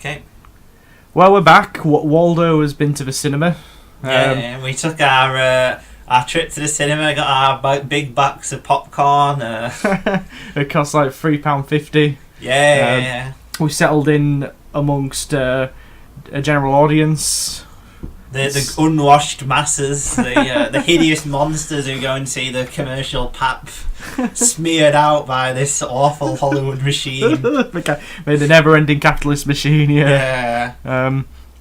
Okay. Well, we're back. Waldo has been to the cinema. Yeah, we took our trip to the cinema, got our big box of popcorn. It cost like £3.50. Yeah. We settled in amongst a general audience. The unwashed masses, the hideous monsters who go and see the commercial pap smeared out by this awful Hollywood machine. The never-ending capitalist machine, yeah.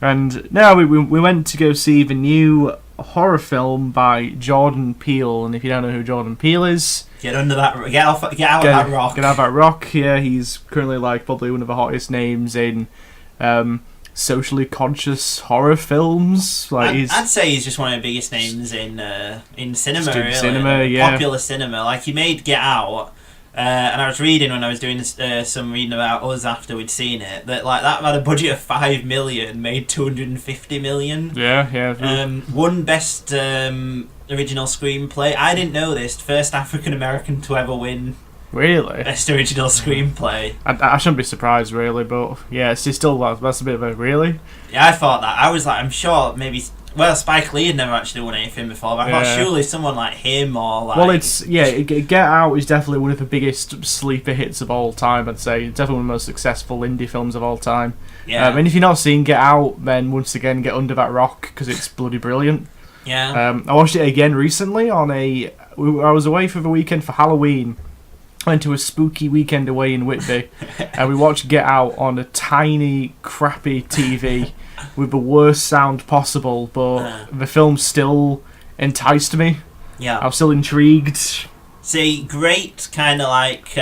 And now we went to go see the new horror film by Jordan Peele. And if you don't know who Jordan Peele is, get out of that rock. Get out of that rock. Yeah, he's currently like probably one of the hottest names in socially conscious horror films. I'd say he's just one of the biggest names in cinema. Really. Cinema, yeah. Popular cinema. Like, he made Get Out, and I was reading when I was doing some reading about Us after we'd seen it, that had a budget of $5 million, made $250 million. Yeah. Won best original screenplay. I didn't know this. First African American to ever win. Really? Best original screenplay. I shouldn't be surprised, really, but yeah, it's still that's a bit of a really. Yeah, I thought that. I was like, I'm sure maybe. Well, Spike Lee had never actually won anything before, but I thought surely someone like him or like. Well, Get Out is definitely one of the biggest sleeper hits of all time. I'd say it's definitely one of the most successful indie films of all time. Yeah. And if you're not seeing Get Out, then once again get under that rock because it's bloody brilliant. Yeah. I watched it again recently I was away for the weekend for Halloween. Went to a spooky weekend away in Whitby, and we watched Get Out on a tiny, crappy TV with the worst sound possible, but the film still enticed me. Yeah. I was still intrigued. See, great kind of like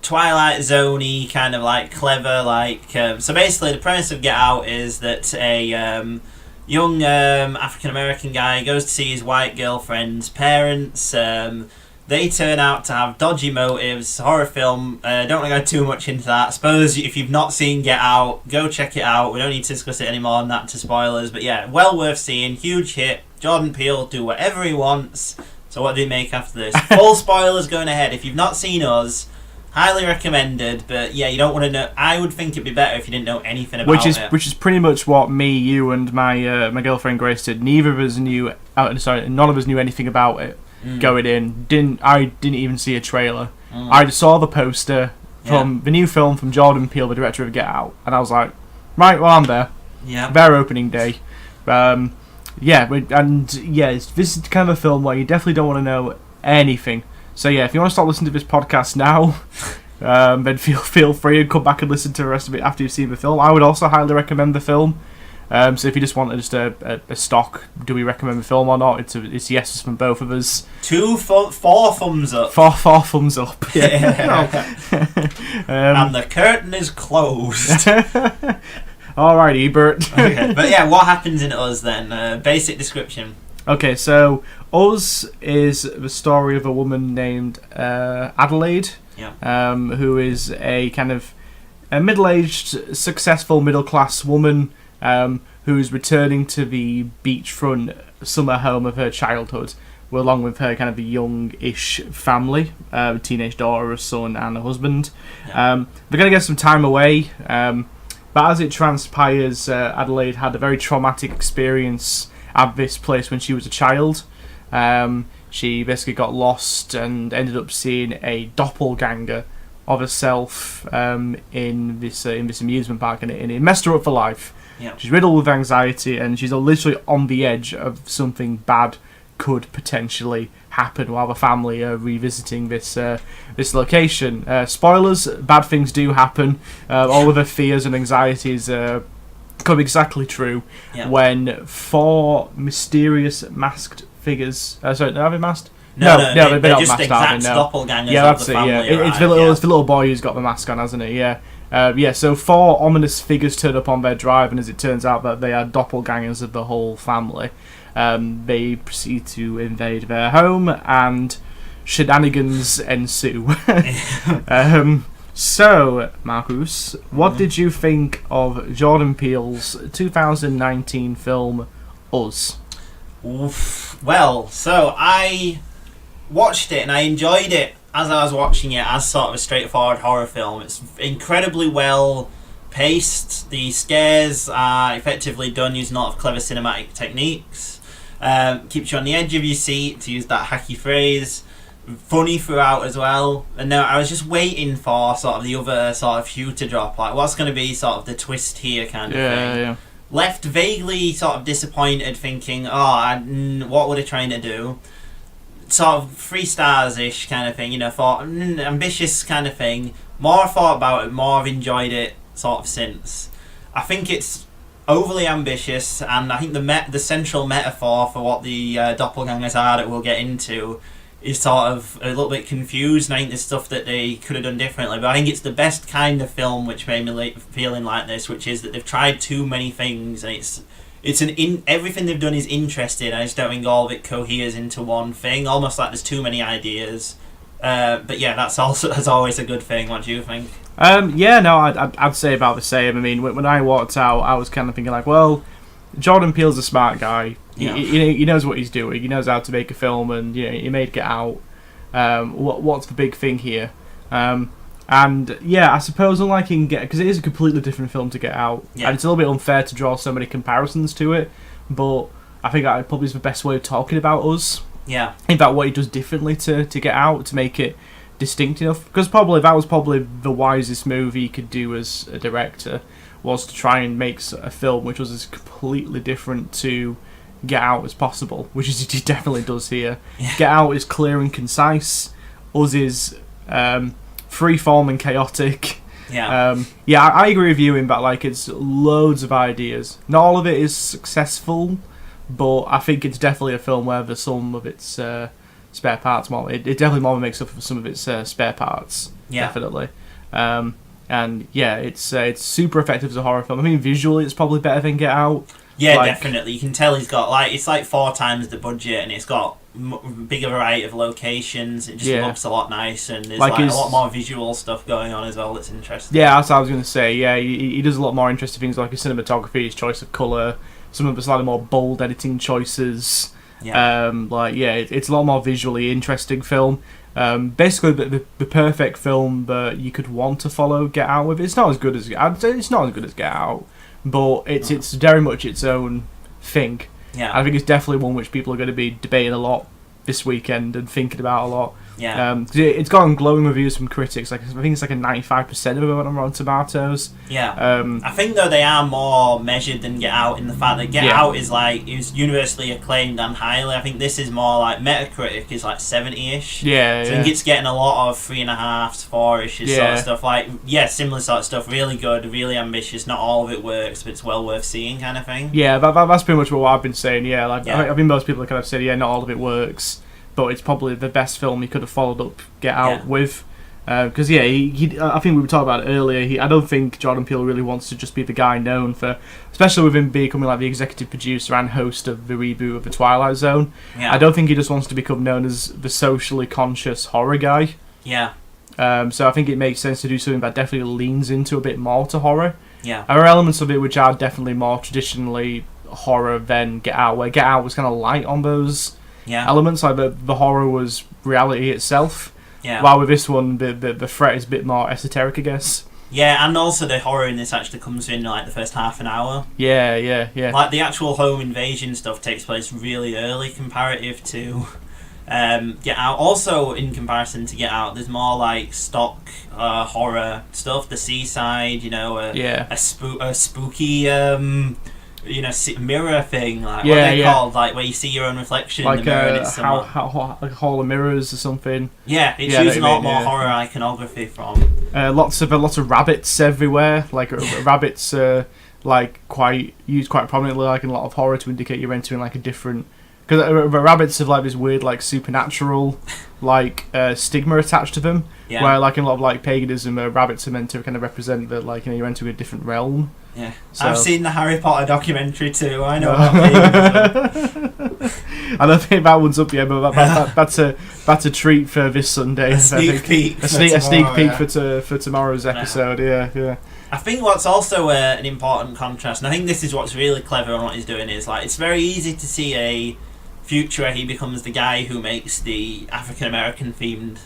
Twilight Zone-y, kind of like clever, like... so basically the premise of Get Out is that a young African-American guy goes to see his white girlfriend's parents. They turn out to have dodgy motives. Horror film. Don't want to go too much into that. I suppose if you've not seen Get Out, go check it out. We don't need to discuss it anymore than that to spoilers. But yeah, well worth seeing. Huge hit. Jordan Peele do whatever he wants. So what did he make after this? Full spoilers going ahead. If you've not seen Us, highly recommended. But yeah, you don't want to know. I would think it'd be better if you didn't know anything about it. Which is pretty much what me, you, and my girlfriend Grace did. None of us knew anything about it. Going in, I didn't even see a trailer. I just saw the poster from the new film from Jordan Peele, the director of Get Out, and I was like, right, well, I'm there. Yeah. Their opening day. This is kind of a film where you definitely don't want to know anything. So yeah, if you want to start listening to this podcast now, then feel free and come back and listen to the rest of it after you've seen the film. I would also highly recommend the film. So if you just want a stock, do we recommend the film or not? It's yeses from both of us. 4 thumbs up. Four thumbs up. Yeah. And the curtain is closed. All right, Ebert. Okay. But yeah, what happens in Us then? Basic description. Okay, so Us is the story of a woman named Adelaide, who is a kind of a middle-aged, successful middle-class woman. Who's returning to the beachfront summer home of her childhood, along with her kind of a young-ish family, a teenage daughter, a son, and a husband. They're going to get some time away, but as it transpires, Adelaide had a very traumatic experience at this place when she was a child. She basically got lost and ended up seeing a doppelganger of herself in this amusement park, and it messed her up for life. Yeah. She's riddled with anxiety, and she's literally on the edge of something bad could potentially happen while the family are revisiting this location. Spoilers: bad things do happen. All of her fears and anxieties come exactly true when 4 mysterious masked figures. Are they masked? No, they're not just masked. Exact doppelgangers. Yeah, that's of the it. family It's the little boy who's got the mask on, hasn't he? Yeah. So 4 ominous figures turn up on their drive, and as it turns out that they are doppelgangers of the whole family. They proceed to invade their home, and shenanigans ensue. So, Marcus, what did you think of Jordan Peele's 2019 film, Us? Oof. Well, so I watched it and I enjoyed it as I was watching it as sort of a straightforward horror film. It's incredibly well paced. The scares are effectively done using a lot of clever cinematic techniques. Keeps you on the edge of your seat, to use that hacky phrase. Funny throughout as well. And now I was just waiting for sort of the other sort of hue to drop, like what's going to be sort of the twist here kind of thing. Yeah. Left vaguely sort of disappointed, thinking, what were they trying to do? Sort of 3 stars-ish kind of thing, thought, ambitious kind of thing. More I've thought about it, more I've enjoyed it sort of since. I think it's overly ambitious, and I think the central metaphor for what the doppelgangers are that we'll get into is sort of a little bit confused, and I think there's stuff that they could have done differently, but I think it's the best kind of film which made me feeling like this, which is that they've tried too many things, and everything they've done is interesting. I just don't think all of it coheres into one thing, almost like there's too many ideas. But yeah, that's always a good thing. What do you think? I'd say about the same. I mean, when I walked out, I was kind of thinking like, well, Jordan Peele's a smart guy. Yeah. He knows what he's doing. He knows how to make a film, and he made Get Out. What's the big thing here? And yeah, I suppose unlike in Get, because it is a completely different film to Get Out, and it's a little bit unfair to draw so many comparisons to it. But I think that probably is the best way of talking about Us. Yeah. In fact, what he does differently to Get Out to make it distinct enough, because that was probably the wisest move he could do as a director, was to try and make a film which was as completely different to Get Out as possible, which is he definitely does here. Yeah. Get Out is clear and concise. Us is free-form and chaotic. Yeah. I agree with you in that, like, it's loads of ideas. Not all of it is successful, but I think it's definitely a film where the sum of its spare parts it definitely more makes up for some of its spare parts. Yeah. Definitely. And yeah, it's super effective as a horror film. I mean, visually, it's probably better than Get Out. Yeah, definitely. You can tell he's got it's 4 times the budget, and it's got bigger variety of locations. It just looks a lot nicer, and there's a lot more visual stuff going on as well that's interesting. Yeah, that's what I was going to say. Yeah, he does a lot more interesting things like his cinematography, his choice of colour, some of the slightly more bold editing choices. Yeah. It's a lot more visually interesting film. Basically, the perfect film that you could want to follow Get Out with. It's not as good as Get Out, but it's very much its own thing. Yeah. I think it's definitely one which people are going to be debating a lot this weekend and thinking about a lot. Yeah. 'Cause it's gotten glowing reviews from critics. Like, I think it's like a 95% of it on Rotten Tomatoes. Yeah. I think though they are more measured than Get Out in the fact that Get Out is universally acclaimed and highly. I think this is more like Metacritic is 70-ish. Yeah. So I think it's getting a lot of 3.5s, 4-ish sort of stuff. Similar sort of stuff. Really good, really ambitious. Not all of it works, but it's well worth seeing kind of thing. Yeah, that's pretty much what I've been saying. Yeah, I think most people have kind of said, not all of it works, but it's probably the best film he could have followed up Get Out with. Because I think we were talking about it earlier. I don't think Jordan Peele really wants to just be the guy known for, especially with him becoming like the executive producer and host of the reboot of The Twilight Zone. Yeah. I don't think he just wants to become known as the socially conscious horror guy. Yeah. So I think it makes sense to do something that definitely leans into a bit more to horror. Yeah. There are elements of it which are definitely more traditionally horror than Get Out, where Get Out was kind of light on those elements, like the horror was reality itself. Yeah. While with this one, the threat is a bit more esoteric, I guess. Yeah, and also the horror in this actually comes in the first half an hour. Yeah. Like the actual home invasion stuff takes place really early comparative to Get Out. Also, in comparison to Get Out, there's more stock horror stuff. The seaside, a spooky mirror thing, what are they called? Where you see your own reflection in the mirror. And it's like a hall of mirrors or something. Yeah, it's using a lot more horror iconography from. Lots of rabbits everywhere. Rabbits quite used quite prominently, in a lot of horror to indicate you're entering a different. Because rabbits have this weird supernatural stigma attached to them. Yeah. Where in a lot of paganism, rabbits are meant to kind of represent that you're entering a different realm. Yeah, so. I've seen the Harry Potter documentary too. I know about I don't think that one's up yet, but that's a treat for this Sunday. A sneak peek for tomorrow's episode. Yeah. I think what's also an important contrast, and I think this is what's really clever on what he's doing, is it's very easy to see a future where he becomes the guy who makes the African American themed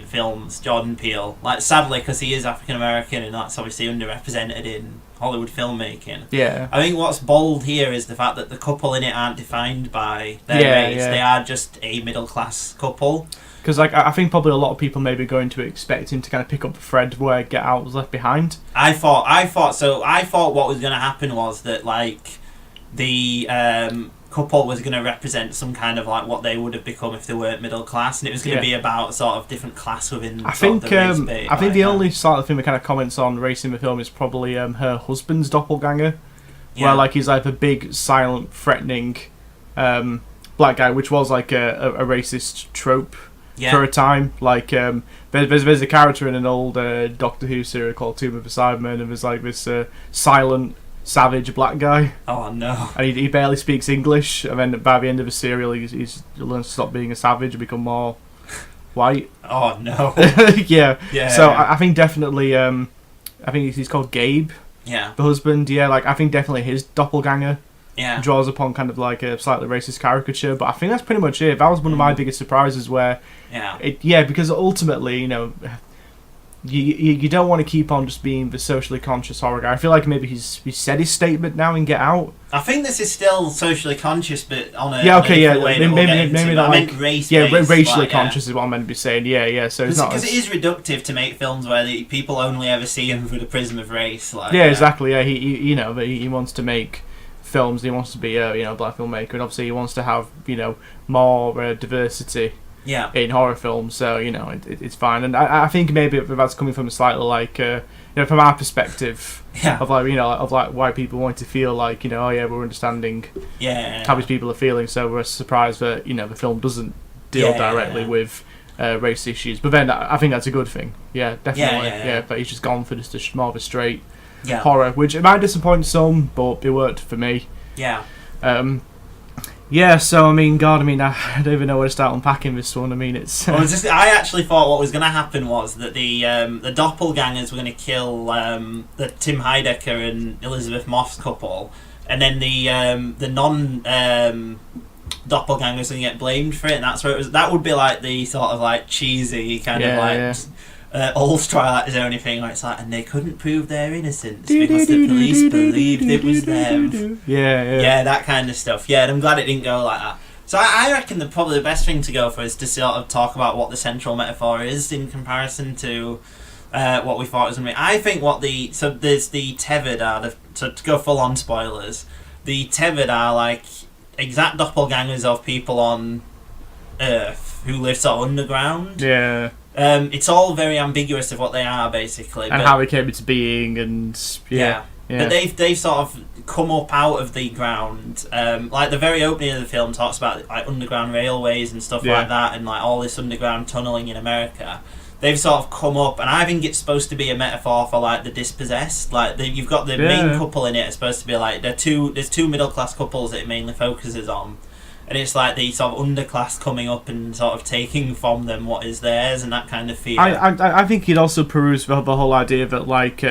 films, Jordan Peele. Like, sadly, because he is African American, and that's obviously underrepresented in Hollywood filmmaking. Yeah. I think what's bold here is the fact that the couple in it aren't defined by their race. They are just a middle class couple. Because like I think probably a lot of people may be going to expect him to kind of pick up the thread where Get Out was left behind. I thought what was going to happen was that like the couple was going to represent some kind of like what they would have become if they weren't middle class, and it was going to be about sort of different class within. I think the only sort of thing that kind of comments on race in the film is probably her husband's doppelganger, where like he's like a big, silent, threatening black guy, which was like a racist trope. Yeah. For a time, like there's a character in an old Doctor Who series called Tomb of the Cybermen, and there's like this silent, savage black guy. Oh no! And he barely speaks English, and then by the end of the serial, he's learns to stop being a savage and become more white. Oh no! Yeah. So I think definitely, I think he's called Gabe. Yeah. The husband. Yeah, like I think definitely his doppelganger. Yeah. Draws upon kind of like a slightly racist caricature, but I think that's pretty much it. That was one of my biggest surprises where, because ultimately, you know, you don't want to keep on just being the socially conscious horror guy. I feel like maybe he's said his statement now in Get Out. I think this is still socially conscious, but on a way maybe not like racially conscious is what I'm meant to be saying. So it's not because it is reductive to make films where people only ever see him through the prism of race. Like, exactly. Yeah, he wants to make films. He wants to be a black filmmaker, and obviously he wants to have more diversity in horror films. So it's fine, and I think maybe that's coming from a slightly like from our perspective of like white people wanting to feel like we're understanding how these people are feeling, so we're surprised that the film doesn't deal directly with race issues. But then I think that's a good thing. Definitely. But he's just gone for just more of a straight horror, which it might disappoint some, but it worked for me. So I mean, God, I don't even know where to start unpacking this one. I mean, it's. I actually thought what was going to happen was that the doppelgangers were going to kill the Tim Heidecker and Elizabeth Moss couple, and then the non doppelgangers are going to get blamed for it, and that's where it was. That would be like the sort of like cheesy kind of like. Old Twilight Zone thing where it's like, and they couldn't prove their innocence because the police believed it was them. Yeah, that kind of stuff. And I'm glad it didn't go like that. So I reckon probably the best thing to go for is to sort of talk about what the central metaphor is in comparison to what we thought it was going to be. I think there's the Tevid so to go full on spoilers, the Tevid are like exact doppelgangers of people on Earth who live sort of underground. It's all very ambiguous of what they are, basically. And how they came into being, and... But they've sort of come up out of the ground. Like, the very opening of the film talks about like underground railways and stuff like that, and like all this underground tunnelling in America. They've sort of come up, and I think it's supposed to be a metaphor for like the dispossessed. Like, you've got the main couple in it. It's supposed to be like there's two middle-class couples that it mainly focuses on. And it's like the sort of underclass coming up and sort of taking from them what is theirs, and that kind of fear. I think he'd also peruse the whole idea that like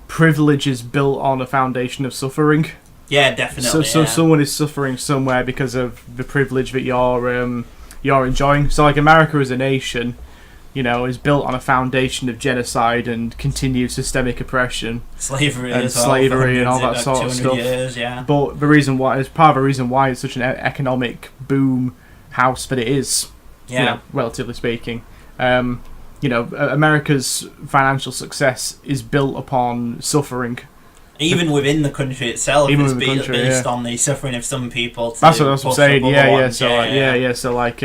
privilege is built on a foundation of suffering. Yeah, definitely. So someone is suffering somewhere because of the privilege that you're enjoying. So like America as a nation, is built on a foundation of genocide and continued systemic oppression, slavery and all that sort of stuff. Years, But the reason why is part of the reason why it's such an economic boom house that it is, relatively speaking. America's financial success is built upon suffering. Even within the country itself, it's based on the suffering of some people. That's what I'm saying. So like.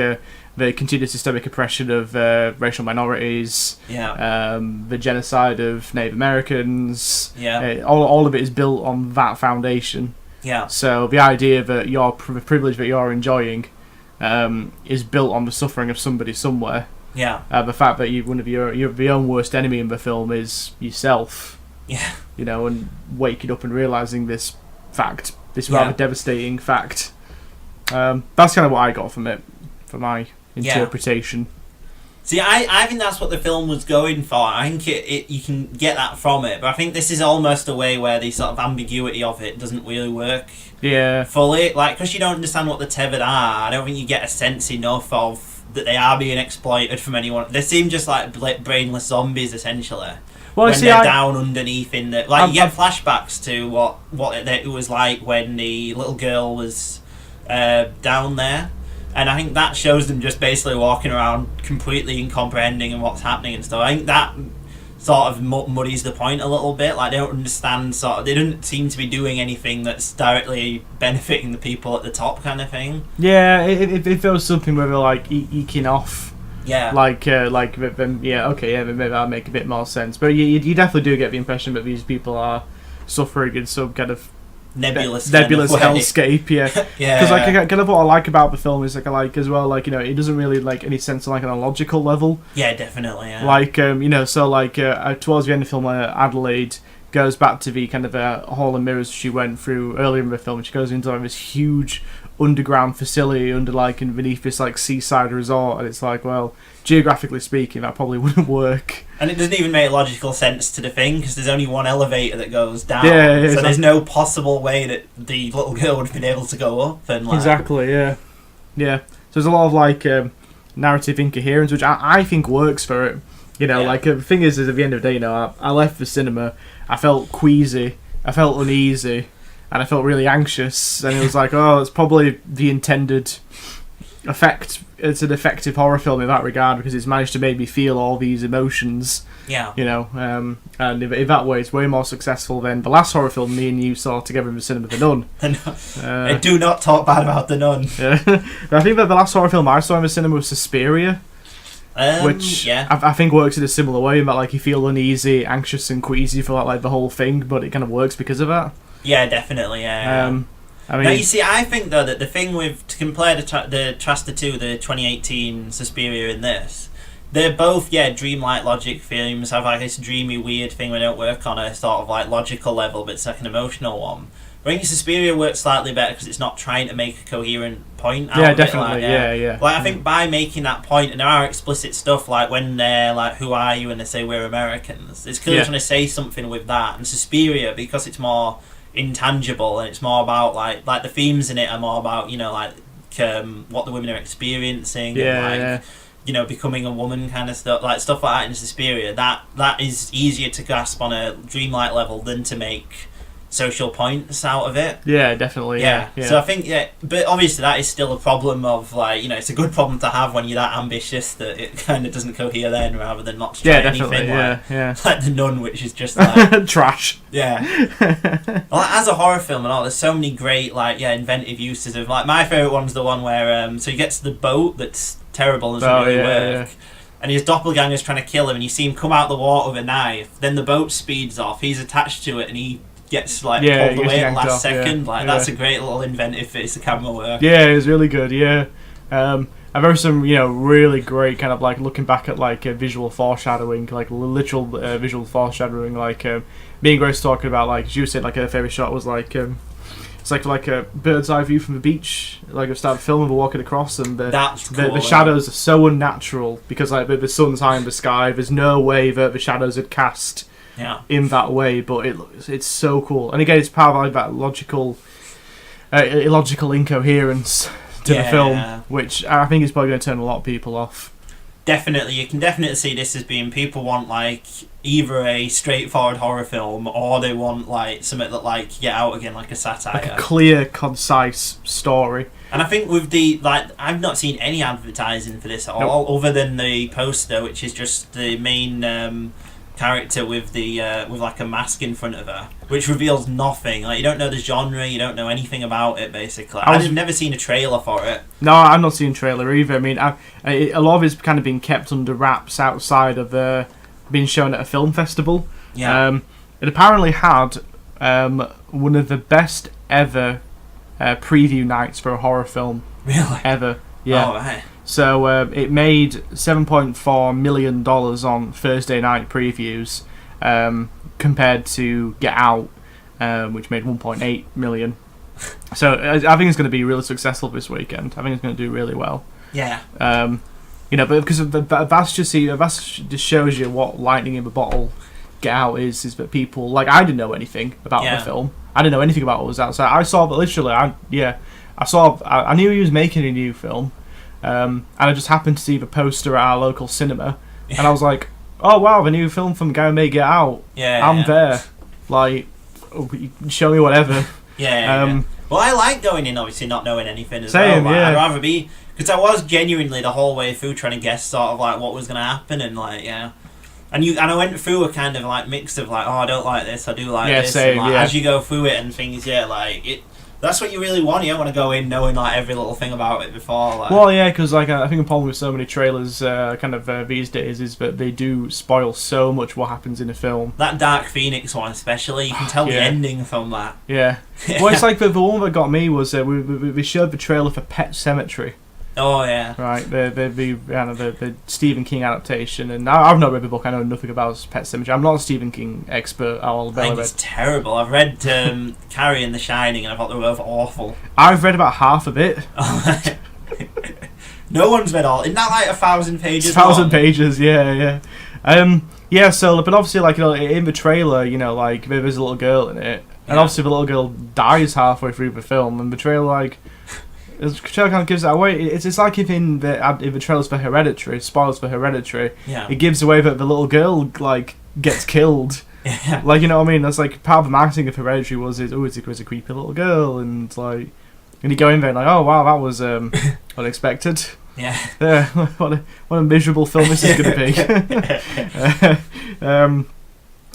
The continued systemic oppression of racial minorities, the genocide of Native Americans, all of it is built on that foundation. So the idea that the privilege that you're enjoying is built on the suffering of somebody somewhere. The fact that one of your own worst enemy in the film is yourself. And waking up and realizing this fact, this rather devastating fact. That's kind of what I got from it, for my interpretation. See, I think that's what the film was going for. I think you can get that from it, but I think this is almost a way where the sort of ambiguity of it doesn't really work fully. Like, because you don't understand what the Tevid are, I don't think you get a sense enough of that they are being exploited from anyone. They seem just like brainless zombies essentially. Well, when see, they're down underneath in the you get flashbacks to what it was like when the little girl was down there, and I think that shows them just basically walking around completely incomprehending and what's happening and stuff. I think that sort of muddies the point a little bit. Like, they don't understand, they don't seem to be doing anything that's directly benefiting the people at the top, kind of thing. Yeah, it feels something where they're like eking off. Yeah. Maybe that'll make a bit more sense. But you definitely do get the impression that these people are suffering in some kind of nebulous hellscape. Yeah. Yeah. Because kind of what I like about the film is as well, it doesn't really like any sense on on a logical level. Yeah, definitely. Yeah. Towards the end of the film, Adelaide goes back to the kind of hall of mirrors she went through earlier in the film. She goes into this huge underground facility beneath this seaside resort, and it's well, geographically speaking, that probably wouldn't work. And it doesn't even make logical sense to the thing, because there's only one elevator that goes down. Yeah, so there's no possible way that the little girl would have been able to go up. And exactly, yeah. So there's a lot of narrative incoherence, which I think works for it. The thing is at the end of the day, I left the cinema, I felt queasy, I felt uneasy, and I felt really anxious, and it was it's probably the intended effect. It's an effective horror film in that regard, because it's managed to make me feel all these emotions. Yeah. And in that way, it's way more successful than the last horror film me and you saw together in the cinema, The Nun. I do not talk bad about The Nun. Yeah. I think that the last horror film I saw in the cinema was Suspiria. Which I think works in a similar way, in that you feel uneasy, anxious, and queasy for the whole thing, but it kind of works because of that. Yeah, definitely. Yeah. Now, you see, I think though that the thing to compare the Trasta 2, the 2018 Suspiria, and this, they're both dreamlike logic films. Have this dreamy, weird thing where they don't work on a sort of logical level, but it's an emotional one. I think Suspiria works slightly better because it's not trying to make a coherent point out of definitely. it. Yeah. I think by making that point, and there are explicit stuff when they're who are you, and they say we're Americans, it's clearly trying to say something with that. And Suspiria, because it's more intangible and it's more about the themes in it are more about what the women are experiencing, becoming a woman kind of stuff, stuff like that in Suspiria. That is easier to grasp on a dreamlike level than to make social points out of it. Yeah, definitely. Yeah. So I think but obviously that is still a problem of it's a good problem to have when you're that ambitious that it kind of doesn't cohere then, rather than not to try anything like The Nun, which is just trash. Yeah. As a horror film and all, there's so many great inventive uses of my favourite one's the one where so he gets to the boat that's terrible and doesn't really work. And his doppelganger's trying to kill him, and you see him come out the water with a knife. Then the boat speeds off. He's attached to it, and he gets pulled away at the last second. That's a great little inventive piece of camera work. Yeah, it was really good. Yeah. I've heard some really great kind of looking back at visual foreshadowing, literal visual foreshadowing. Me and Grace talking about as you said, her favourite shot was it's like a bird's eye view from the beach, a start of film and we're walking across, and the shadows are so unnatural because the sun's high in the sky. There's no way that the shadows had cast in that way, but it's so cool. And again, it's part of that illogical incoherence to the film, which I think is probably going to turn a lot of people off. Definitely, you can definitely see this as being people want either a straightforward horror film or they want something that Get Out again, a satire, a clear, concise story. And I think with the I've not seen any advertising for this at all, other than the poster, which is just the main character with the with a mask in front of her, which reveals nothing. You don't know the genre, you don't know anything about it. Basically, I've never seen a trailer for it. No, I've not seen a trailer either. I mean, a lot of it's kind of been kept under wraps outside of being shown at a film festival. Yeah. It apparently had one of the best ever preview nights for a horror film. Really? Ever. Yeah. Oh, right. So it made $7.4 million on Thursday night previews, compared to Get Out, which made $1.8 million. So I think it's going to be really successful this weekend. I think it's going to do really well. Yeah. But because of that's just shows you what lightning in the bottle Get Out is that people I didn't know anything about the film. I didn't know anything about what was outside. I saw, but literally, I knew he was making a new film. and I just happened to see the poster at our local cinema, and I was like, oh wow, the new film from Guy May Get Out. I'm there. Like, show me whatever. Yeah. Well, I like going in, obviously, not knowing anything as same, well. Like, yeah. I'd rather be... Because I was genuinely the whole way through trying to guess sort of like what was going to happen, and like, yeah. And I went through a kind of like mix of like, oh, I don't like this, I do like this. Same, and like, as you go through it and things, that's what you really want. You don't want to go in knowing like every little thing about it before. Like. Well, yeah, because like I think the problem with so many trailers, these days, is that they do spoil so much what happens in a film. That Dark Phoenix one, especially, you can tell the ending from that. Yeah. Well, it's like the one that got me was we showed the trailer for Pet Sematary. Oh yeah. Right, the Stephen King adaptation, and I've not read the book. I know nothing about Pet Sematary. I'm not a Stephen King expert. I think it's terrible. I've read Carrie and The Shining, and I thought they were both awful. I've read about half of it. No one's read all. Isn't that like 1,000 pages? 1,000 pages, yeah. Yeah. So, but obviously, like, you know, in the trailer, you know, like there's a little girl in it, and obviously the little girl dies halfway through the film, and the trailer like. The trailer kind of gives that away. It's like if in the trailers for Hereditary, spoilers for Hereditary, it gives away that the little girl like gets killed. Yeah. Like, you know what I mean? That's like part of the marketing of Hereditary was it was a creepy little girl, and like, and you go in there and like, oh wow, that was unexpected. Yeah. What a miserable film this is going to be.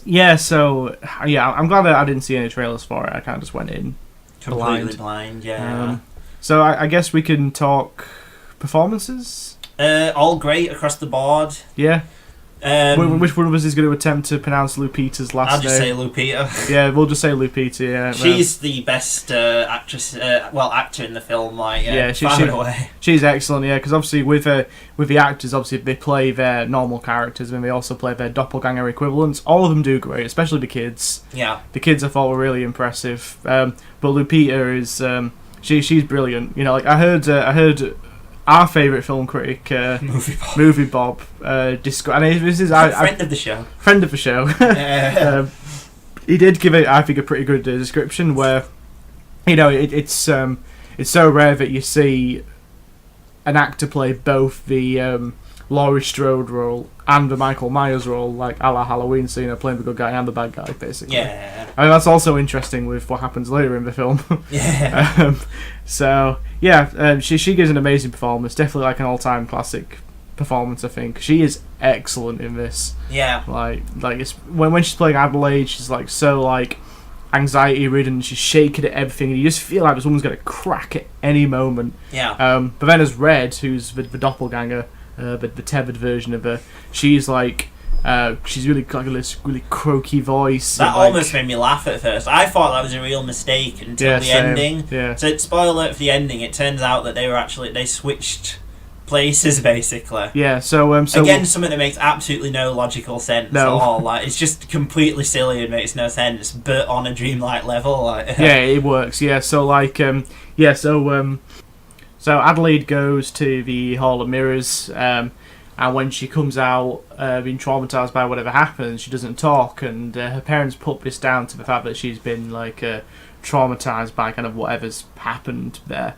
Yeah. So yeah, I'm glad that I didn't see any trailers for it. I kind of just went in completely blind. Yeah. So I guess we can talk performances. All great across the board. Yeah. Which one of us is going to attempt to pronounce Lupita's last name? I'll just say Lupita. Yeah, we'll just say Lupita. Yeah. She's the best actress, actor in the film. Like, far away. She's excellent. Yeah, because obviously with the actors, obviously they play their normal characters and they also play their doppelganger equivalents. All of them do great, especially the kids. Yeah. The kids I thought were really impressive. But Lupita is. She's brilliant. You know, like I heard our favourite film critic, Movie Bob, describe. And this is friend of the show. Friend of the show. Yeah. He did give it, I think, a pretty good description where, you know, it's so rare that you see an actor play both the Laurie Strode role and the Michael Myers role, like a la Halloween, so, you know, playing the good guy and the bad guy, basically. Yeah. I mean, that's also interesting with what happens later in the film. Yeah. So, yeah, she gives an amazing performance. Definitely like an all-time classic performance, I think. She is excellent in this. Yeah. Like it's when she's playing Adelaide, she's like so like anxiety-ridden. She's shaking at everything, and you just feel like this woman's gonna crack at any moment. Yeah. But then as Red, who's the doppelganger, the tethered version of her, she's like. She's really got this really croaky voice. That almost made me laugh at first. I thought that was a real mistake until the ending. Yeah. So, spoiler alert for the ending, it turns out that they switched places, basically. Yeah, so again, something that makes absolutely no logical sense at all. Like, it's just completely silly and makes no sense, but on a dreamlike level. Like, yeah, it works. Yeah, so like, so Adelaide goes to the Hall of Mirrors, and when she comes out, being traumatized by whatever happens, she doesn't talk, and her parents put this down to the fact that she's been like traumatized by kind of whatever's happened there.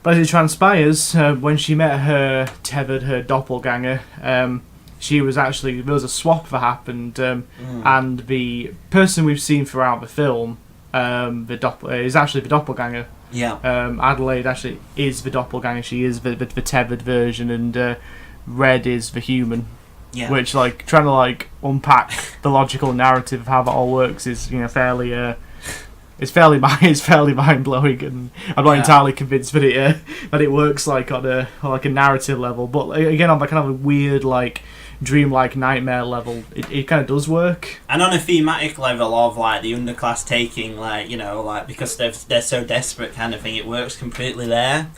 But as it transpires, when she met her doppelganger, she was actually, there was a swap that happened, and the person we've seen throughout the film, is actually the doppelganger. Yeah. Adelaide actually is the doppelganger. She is the tethered version, and Red is the human. Yeah. Which, like, trying to like unpack the logical narrative of how that all works is, you know, fairly mind blowing, and I'm not entirely convinced that it works like on a narrative level. But again, on the kind of a weird like dreamlike nightmare level, it kind of does work. And on a thematic level of like the underclass taking, like, you know, like because they're so desperate kind of thing, it works completely there.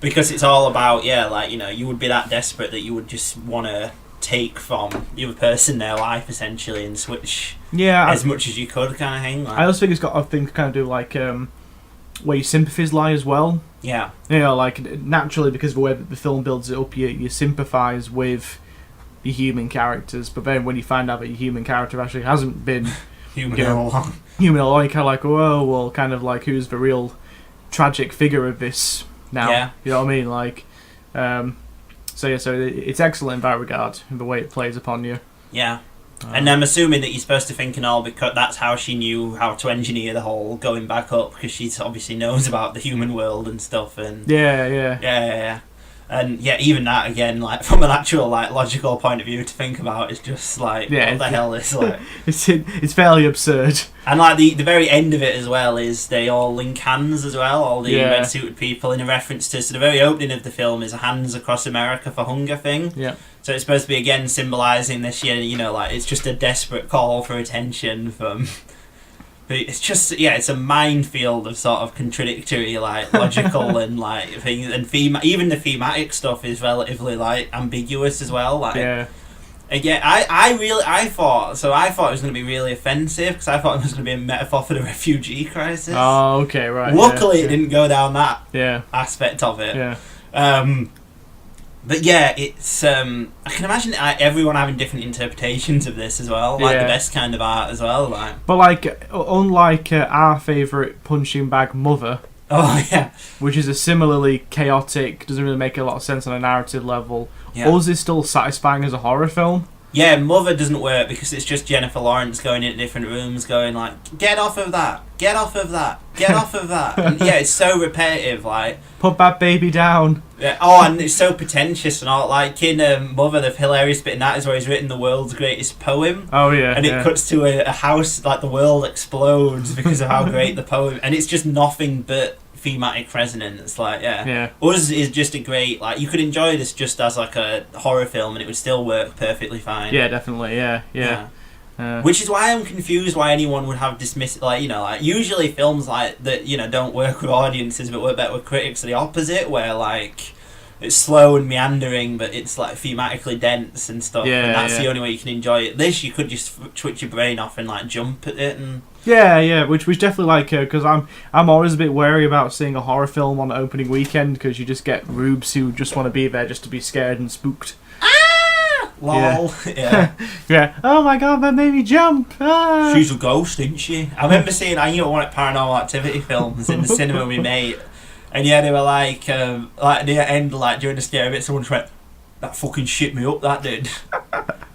Because it's all about, like, you know, you would be that desperate that you would just want to take from the other person their life, essentially, and switch as much as you could, kind of thing. Like. I also think it's got a thing to kind of do, like, where your sympathies lie as well. Yeah. You know, like, naturally, because of the way that the film builds it up, you sympathise with the human characters, but then when you find out that your human character actually hasn't been human all along, you're kind of like, oh, well, kind of like, who's the real tragic figure of this now? Yeah. You know what I mean? Like, So it's excellent in that regard, in the way it plays upon you. Yeah. And I'm assuming that you're supposed to think and all because that's how she knew how to engineer the whole going back up, because she obviously knows about the human world and stuff. And yeah. And yeah, even that again, like from an actual like logical point of view to think about, is just like what the hell is like. It's fairly absurd. And like the very end of it as well is they all link hands as well, all the red suited people, in a reference to, so the very opening of the film is a Hands Across America for Hunger thing. Yeah. So it's supposed to be again symbolising this year, you know, like it's just a desperate call for attention from. But it's just it's a minefield of sort of contradictory, like logical and like things, and even the thematic stuff is relatively like ambiguous as well. Like again, I thought it was going to be really offensive, because I thought it was going to be a metaphor for the refugee crisis. Oh, okay, right. Luckily, it didn't go down that aspect of it. Yeah. But yeah, it's I can imagine everyone having different interpretations of this as well, like the best kind of art as well. Like, but like unlike our favourite punching bag Mother, which is a similarly chaotic, doesn't really make a lot of sense on a narrative level. Us is still satisfying as a horror film. Yeah, Mother doesn't work because it's just Jennifer Lawrence going into different rooms going like, get off of that, get off of that, get off of that. And it's so repetitive, like... Put that baby down. Yeah. And it's so pretentious and all. Like in Mother, the hilarious bit in that is where he's written the world's greatest poem. Oh, yeah. And it cuts to a house, like the world explodes because of how great the poem... And it's just nothing but thematic resonance. Like, Us is just a great... Like, you could enjoy this just as like a horror film and it would still work perfectly fine. Yeah, definitely, yeah. Which is why I'm confused why anyone would have dismissed, like, you know, like usually films like that, you know, don't work with audiences but work better with critics are the opposite, where like it's slow and meandering but it's like thematically dense and stuff, and that's the only way you can enjoy it. This, you could just switch your brain off and like jump at it and which definitely like, because I'm always a bit wary about seeing a horror film on the opening weekend, because you just get rubes who just want to be there just to be scared and spooked. Lol. Yeah. Oh my god, that made me jump. Ah. She's a ghost, isn't she? I remember seeing one of Paranormal Activity films in the cinema with my mate, and they were like near the end, like during the scary bit, someone just went, "That fucking shit me up, that did."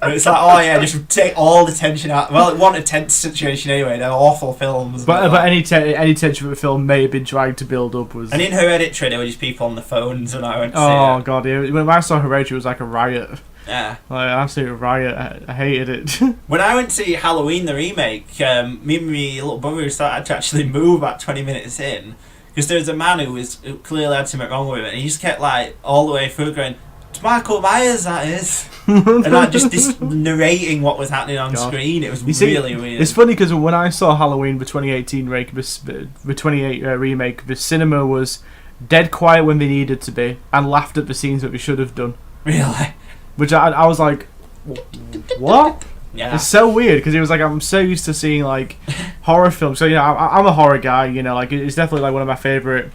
And it's like, just take all the tension out. Well, it wasn't a tense situation anyway. They're awful films. But any tension of the film may have been trying to build up was. And in Hereditary, there were just people on the phones when I went to see it. Oh god, when I saw Hereditary, it was like a riot. Yeah. Like an absolute riot. I hated it. When I went to see Halloween the remake, me and my little brother started to actually move about 20 minutes in, because there was a man who clearly had something wrong with it, and he just kept like all the way through going, "It's Michael Myers, that is." And like just narrating what was happening on screen. It was really weird. It's funny because when I saw Halloween, the 2018 remake, the cinema was dead quiet when they needed to be, and laughed at the scenes that they should have done. Really? Which I was like, what? Yeah. It's so weird, because it was like, I'm so used to seeing like horror films. So I'm a horror guy, like it's definitely like one of my favourite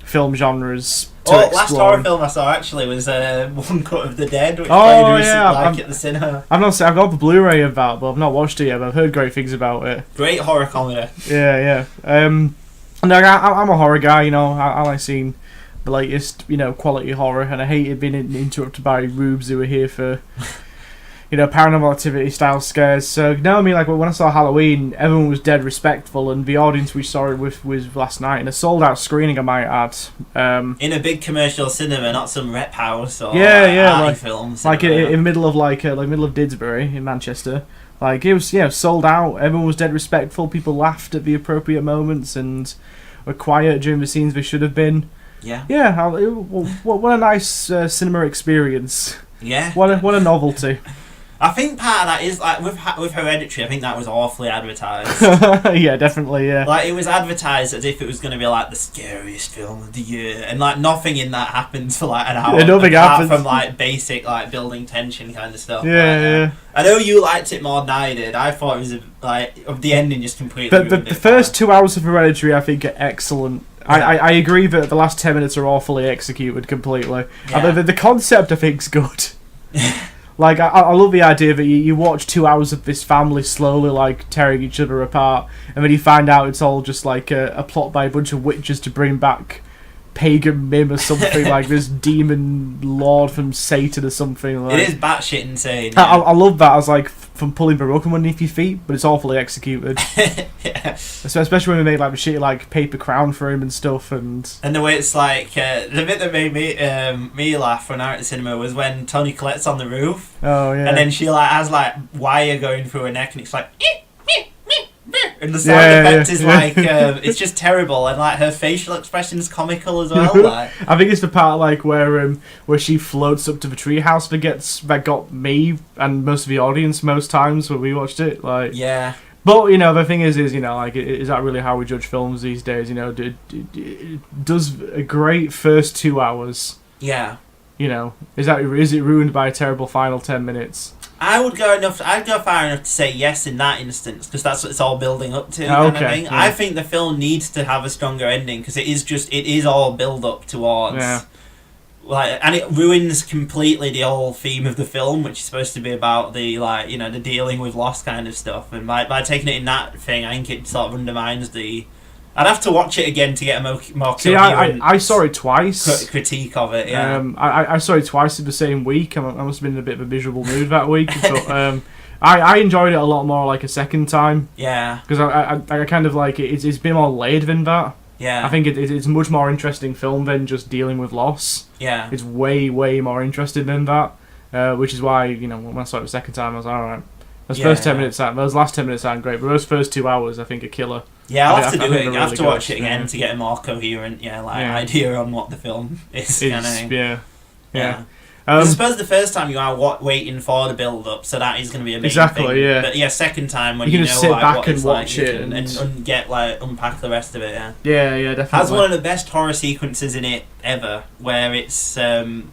film genres to explore. Last horror film I saw actually was One Cut of the Dead, which played at the cinema. I've got the Blu-ray of that, but I've not watched it yet. But I've heard great things about it. Great horror comedy. Yeah. I'm a horror guy. I like seeing the latest, quality horror, and I hated being interrupted by rubes who were here for, Paranormal Activity style scares. So no, I mean, like when I saw Halloween, everyone was dead respectful, and the audience we saw it with was last night in a sold out screening, I might add. In a big commercial cinema, not some rep house or like film cinema. Like in middle of middle of Didsbury in Manchester. Like it was sold out. Everyone was dead respectful. People laughed at the appropriate moments and were quiet during the scenes they should have been. Yeah. What a nice cinema experience. Yeah. What a novelty. I think part of that is like with Hereditary. I think that was awfully advertised. Yeah, definitely. Yeah. Like it was advertised as if it was going to be like the scariest film of the year, and like nothing in that happens for like an hour. Yeah, nothing happens from like basic like building tension kind of stuff. Yeah. I know you liked it more than I did. I thought it was the ending just completely. But the first 2 hours of Hereditary, I think, are excellent. Yeah. I agree that the last 10 minutes are awfully executed completely. Yeah. The concept, I think, is good. Like, I love the idea that you watch 2 hours of this family slowly, like, tearing each other apart, and then you find out it's all just, like, a plot by a bunch of witches to bring back pagan mim or something, like this demon lord from Satan or something. Like. It is batshit insane. Yeah. I love that as like from pulling Baroque underneath your feet, but it's awfully executed. Yeah. Especially when we made like the shitty like paper crown for him and stuff, and the way it's like the bit that made me laugh when I went to cinema was when Toni Collette's on the roof. Oh yeah. And then she like has like wire going through her neck, and it's like. And the sound effect is like it's just terrible, and like her facial expression is comical as well. Like. I think it's the part like where she floats up to the treehouse that got me and most of the audience most times when we watched it. Like yeah. But you know the thing is you know like is that really how we judge films these days? You know, it does a great first 2 hours. Yeah. You know, is it ruined by a terrible final 10 minutes? I'd go far enough to say yes in that instance, because that's what it's all building up to. You know what I mean? Yeah. I think the film needs to have a stronger ending, because it is all build up towards, like, and it ruins completely the whole theme of the film, which is supposed to be about the like the dealing with loss kind of stuff. And by taking it in that thing, I think it sort of undermines the. I'd have to watch it again to get a more See, I saw it twice. Critique of it, yeah. I saw it twice in the same week. I must have been in a bit of a miserable mood that week. But I enjoyed it a lot more like a second time. Yeah. Because I kind of like it. It's been more laid than that. Yeah. I think it's a much more interesting film than just dealing with loss. Yeah. It's way, way more interesting than that. Which is why, when I saw it the second time, I was like, alright. Those last 10 minutes sound great, but those first 2 hours, I think, are killer. Yeah, I'll have to do it. I have to watch it again to get a more coherent, idea on what the film is. Yeah. I suppose the first time you are waiting for the build up, so that is going to be a big thing. Yeah. But yeah, second time when you can sit back what and it's watch like, it and get unpack the rest of it. Yeah. Yeah, definitely. Has one of the best horror sequences in it ever, where it's the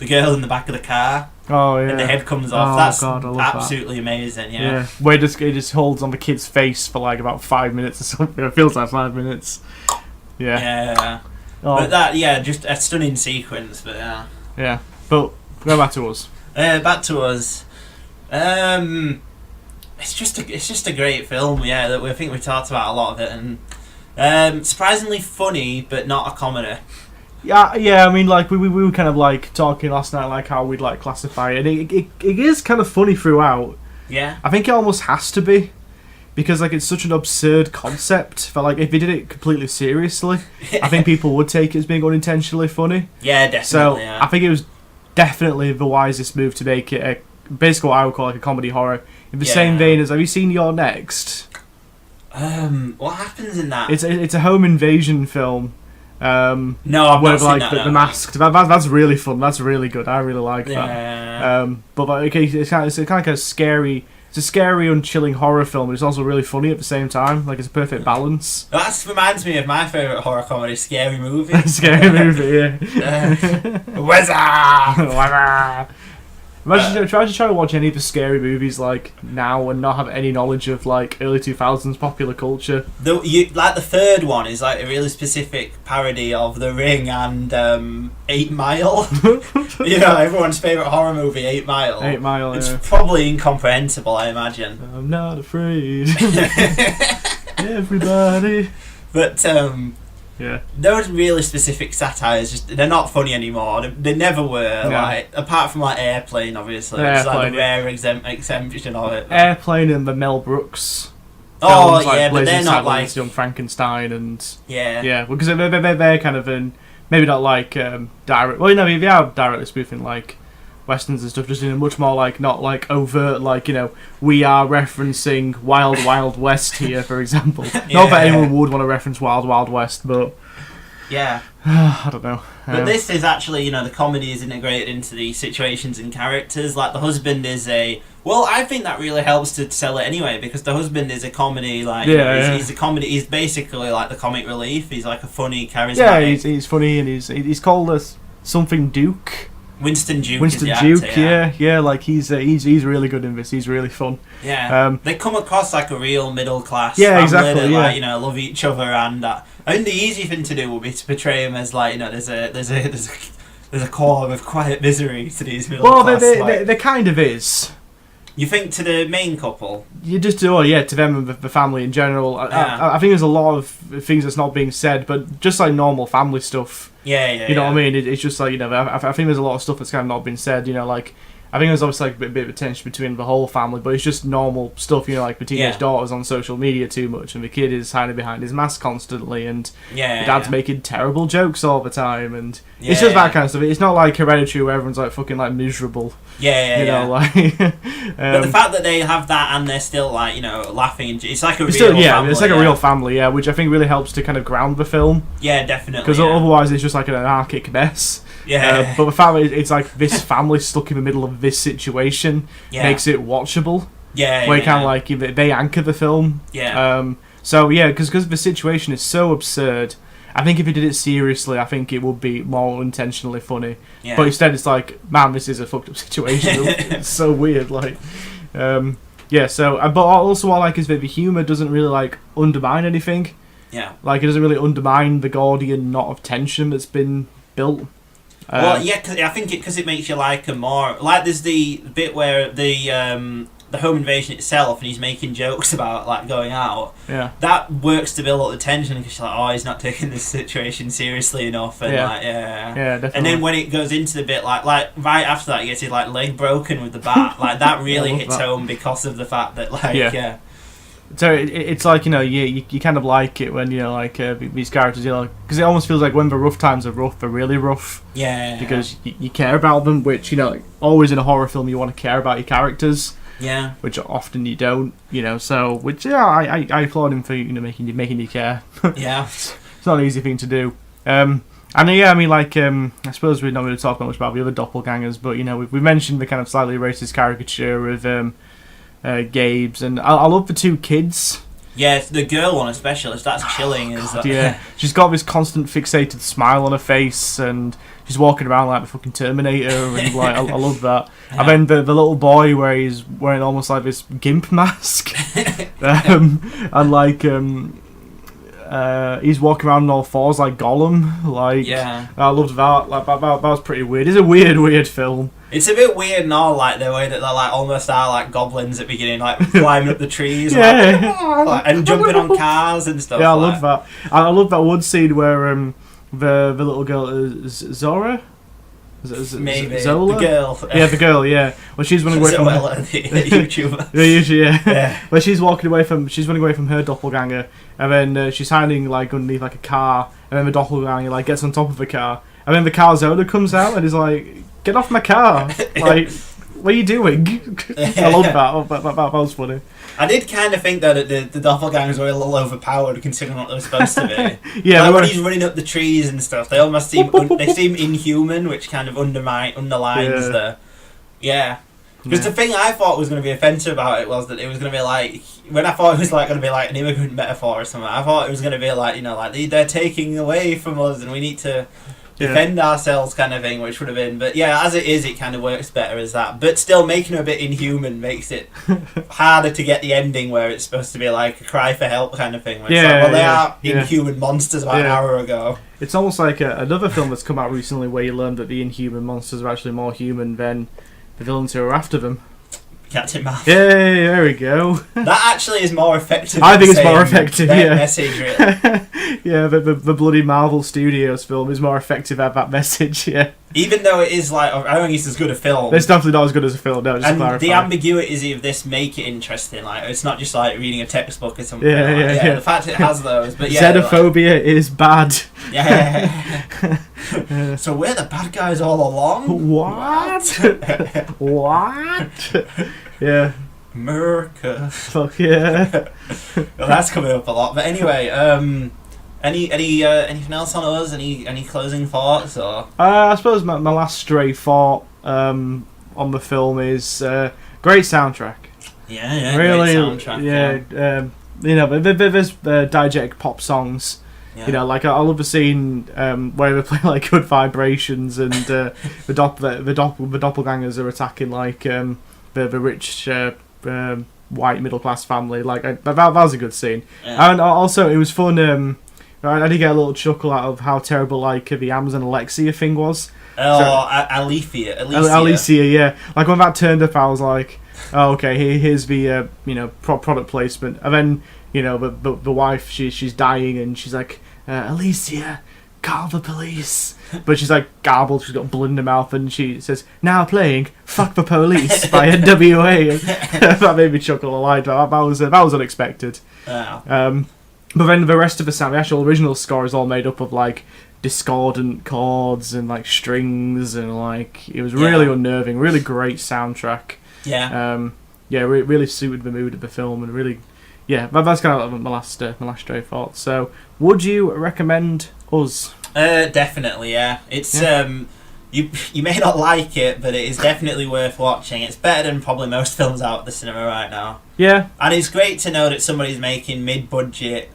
girl in the back of the car. Oh yeah. And the head comes off. That's absolutely amazing. Yeah. Where it just holds on the kid's face for like about 5 minutes or something. It feels like 5 minutes. Yeah. Yeah. Oh. But that, just a stunning sequence. But yeah. Yeah. But go back to us. Back to us. It's just a great film. Yeah. That I think we talked about a lot of it, and surprisingly funny, but not a comedy. Yeah. I mean, like we were kind of like talking last night, like how we'd like classify it. And it is kind of funny throughout. Yeah. I think it almost has to be, because like it's such an absurd concept. But like if they did it completely seriously, I think people would take it as being unintentionally funny. Yeah, definitely. So I think it was definitely the wisest move to make it basically what I would call like a comedy horror. In the same vein as, have you seen You're Next? What happens in that? It's a home invasion film. No, I've not seen that. The Masked. That's really fun. That's really good. I really like that. Yeah. But like, okay, it's kind of like a scary. It's a scary and chilling horror film, but it's also really funny at the same time. Like it's a perfect balance. That reminds me of my favourite horror comedy, Scary Movie. Scary Movie, yeah. Wizard! Imagine trying to watch any of the scary movies like now and not have any knowledge of like early 2000s popular culture. The third one is like a really specific parody of The Ring and 8 Mile. Everyone's favourite horror movie, 8 Mile. 8 Mile, It's probably incomprehensible, I imagine. I'm not afraid. Everybody. But yeah, those really specific satires, they're not funny anymore. They never were. No. Like apart from like Airplane, obviously, it's like the rare exemption of it. Airplane and the Mel Brooks. Oh films, yeah, but they're not like Young Frankenstein and yeah, because they're kind of maybe not like direct. Well, they are directly spoofing like westerns and stuff, just in a much more like not like overt, like we are referencing Wild Wild West here, for example. Not that anyone would want to reference Wild Wild West, but yeah, I don't know. But this is actually, the comedy is integrated into the situations and characters. Like the husband is I think that really helps to sell it anyway, because the husband is a comedy, like he's a comedy. He's basically like the comic relief. He's like a funny, charismatic. Yeah, he's funny, and he's called us something Duke. Winston Duke. Yeah. Like he's really good in this. He's really fun. Yeah. They come across like a real middle class. Yeah, family exactly. That, love each other, and I think the easy thing to do would be to portray him as like there's a core of quiet misery to these middle class. Well, there kind of is. You think to the main couple? You just do, to them and the family in general. I think there's a lot of things that's not being said, but just like normal family stuff. Yeah. You know what I mean? It's just like, I think there's a lot of stuff that's kind of not been said, like, I think there's obviously like a bit of tension between the whole family, but it's just normal stuff, like the teenage daughter's on social media too much, and the kid is hiding behind his mask constantly, and the dad's making terrible jokes all the time, and it's just that kind of stuff. It's not like Hereditary where everyone's like fucking like miserable. Like. But the fact that they have that and they're still like laughing, and it's like a real family. It's like a real family, which I think really helps to kind of ground the film. Yeah, definitely. Because otherwise it's just like an anarchic mess. But the fact that it's like this family stuck in the middle of this situation makes it watchable. Where kind of like they anchor the film. Because the situation is so absurd. I think if he did it seriously, I think it would be more intentionally funny. But instead, it's like, man, this is a fucked up situation. It's so weird. Like, but also what I like is that the humor doesn't really like undermine anything. Like it doesn't really undermine the Gordian knot of tension that's been built. Cause I think because it makes you like him more. Like there's the bit where the home invasion itself, and he's making jokes about like going out. That works to build up the tension because you're like, oh, he's not taking this situation seriously enough, and definitely. And then when it goes into the bit like right after that, he gets his like leg broken with the bat. Like that really hits home because of the fact that So it's like you kind of like it when these characters because it almost feels like when the rough times are rough, they're really rough. Because you care about them, which always in a horror film you want to care about your characters. Which often you don't. So which I applaud him for making you care. It's not an easy thing to do. I suppose we're not going to talk much about the other doppelgangers, but we mentioned the kind of slightly racist caricature of Gabe's, and I love the two kids. The girl one especially. That's chilling. She's got this constant fixated smile on her face, and she's walking around like the fucking Terminator, and like I love that. And then the little boy where he's wearing almost like this gimp mask, and like he's walking around on all fours like Gollum. Like I loved that. Like that was pretty weird. It's a weird film. It's a bit weird and all, like the way that they're like almost are like goblins at the beginning, like climbing up the trees, and jumping on cars and stuff. I love that. I love that one scene where the little girl is Zora. Maybe Zola? The girl. The girl. Well, she's running away from the YouTuber. Well, she's running away from her doppelganger, and then she's hiding like underneath like a car, and then the doppelganger like gets on top of the car, and then the car's owner comes out and is like, "Get off my car!" Like, what are you doing? I love that. That was funny. I did kind of think that the doppelgangers were a little overpowered considering what they were supposed to be. When he's running up the trees and stuff, they almost seem they seem inhuman, which kind of underlines the Because the thing I thought was going to be offensive about it was that it was going to be like, when I thought it was like going to be like an immigrant metaphor or something, I thought it was going to be like they're taking away from us and we need to defend ourselves kind of thing, which would have been, but as it is, it kind of works better as that, but still making it a bit inhuman makes it harder to get the ending where it's supposed to be like a cry for help kind of thing, where they are inhuman monsters about an hour ago. It's almost like another film that's come out recently where you learn that the inhuman monsters are actually more human than the villains who are after them. Captain Marvel. There we go. That actually is more effective. I think it's more effective. Message, really. The bloody Marvel Studios film is more effective at that message. Even though it is like, I don't think it's as good a film. It's definitely not as good as a film. No, just and to clarify. The ambiguities of this make it interesting. Like it's not just like reading a textbook or something. The fact it has those, but xenophobia is bad. So we're the bad guys all along. What? What? America. Fuck yeah. Well, that's coming up a lot. But anyway, anything else on us? Any closing thoughts or? I suppose my last stray thought on the film is great soundtrack. Really, great soundtrack. There's diegetic pop songs. Like I love the scene where they play like Good Vibrations, and the doppelgangers are attacking like the rich white middle class family. Like that was a good scene, and also it was fun. I did get a little chuckle out of how terrible like the Amazon Alexia thing was. Alicia, yeah. Like when that turned up, I was like, oh, okay, here's the product placement, and then the wife, she's dying, and she's like, Alicia, call the police. But she's like garbled, she's got blood in her mouth, and she says, now playing Fuck the Police by NWA. And that made me chuckle a lot. That was unexpected. Wow. But then the rest of the sound, the actual original score is all made up of like discordant chords and like strings, and like it was really unnerving, really great soundtrack. Yeah. Really suited the mood of the film, and really, that's kind of my last stray thought. So, would you recommend Us? Definitely, yeah. It's you may not like it, but it is definitely worth watching. It's better than probably most films out at the cinema right now. Yeah. And it's great to know that somebody's making mid-budget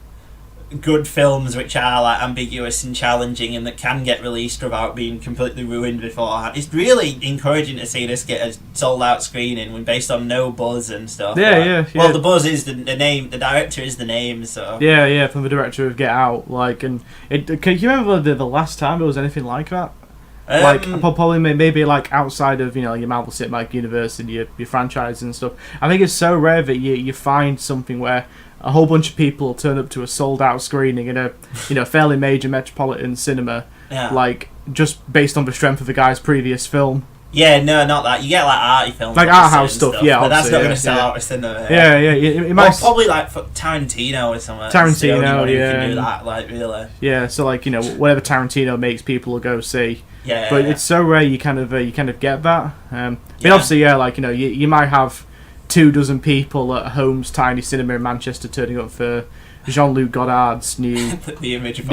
good films which are like ambiguous and challenging and that can get released without being completely ruined beforehand. It's really encouraging to see this get a sold out screening when based on no buzz and stuff. Yeah. Well, the buzz is the name, the director is the name, so yeah, from the director of Get Out. Like, and can you remember the last time there was anything like that? Like probably maybe like outside of your Marvel Cinematic Universe and your franchise and stuff. I think it's so rare that you find something where a whole bunch of people turn up to a sold out screening in a fairly major metropolitan cinema, like just based on the strength of the guy's previous film. Yeah, no, not that. You get like arty films, like art house stuff, yeah, but that's not going to sell out a cinema. Yeah. It might probably like for Tarantino or something. Tarantino, you can do that, like really. Yeah, so like whatever Tarantino makes, people will go see. Yeah, but it's so rare you kind of get that. But obviously, like you might have 24 people at Home's tiny cinema in Manchester turning up for Jean-Luc Godard's new the image of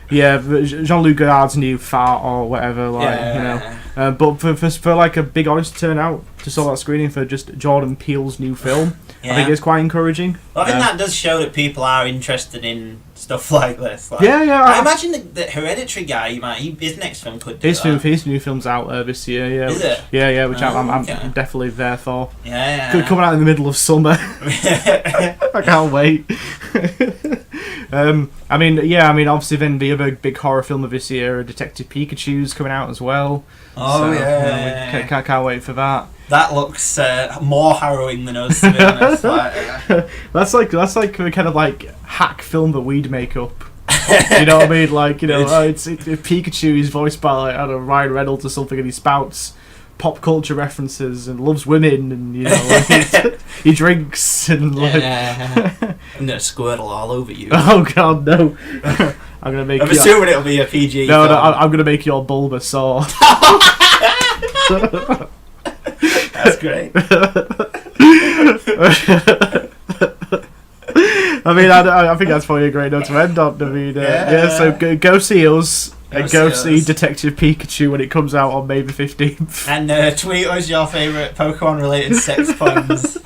Jean-Luc Godard's new Fart or whatever, but for like a big audience to turn out to saw that screening for just Jordan Peele's new film, I think it's quite encouraging. Well, I think that does show that people are interested in stuff like this. Like, I imagine the Hereditary guy, his next film could do his new film's out this year. Yeah, is it? Yeah, which I'm definitely there for. Yeah. Coming out in the middle of summer. I can't wait. I mean, obviously, then the other big horror film of this year, Detective Pikachu's coming out as well. Oh, so, can't wait for that. That looks more harrowing than us, to be honest. That's like the kind of like hack film that we'd make up. You know what I mean? Like, it's Pikachu is voiced by like, I don't know, Ryan Reynolds or something, and he spouts pop culture references and loves women, and like, he drinks and like. I'm gonna squirtle all over you. Oh God, no! I'm assuming it'll be a PG. No, I'm gonna make your Bulbasaur. That's great. I mean, I think that's probably a great note to end on. I mean, so go see us. And go see Detective Pikachu when it comes out on May the 15th. And tweet us your favourite Pokemon-related sex puns.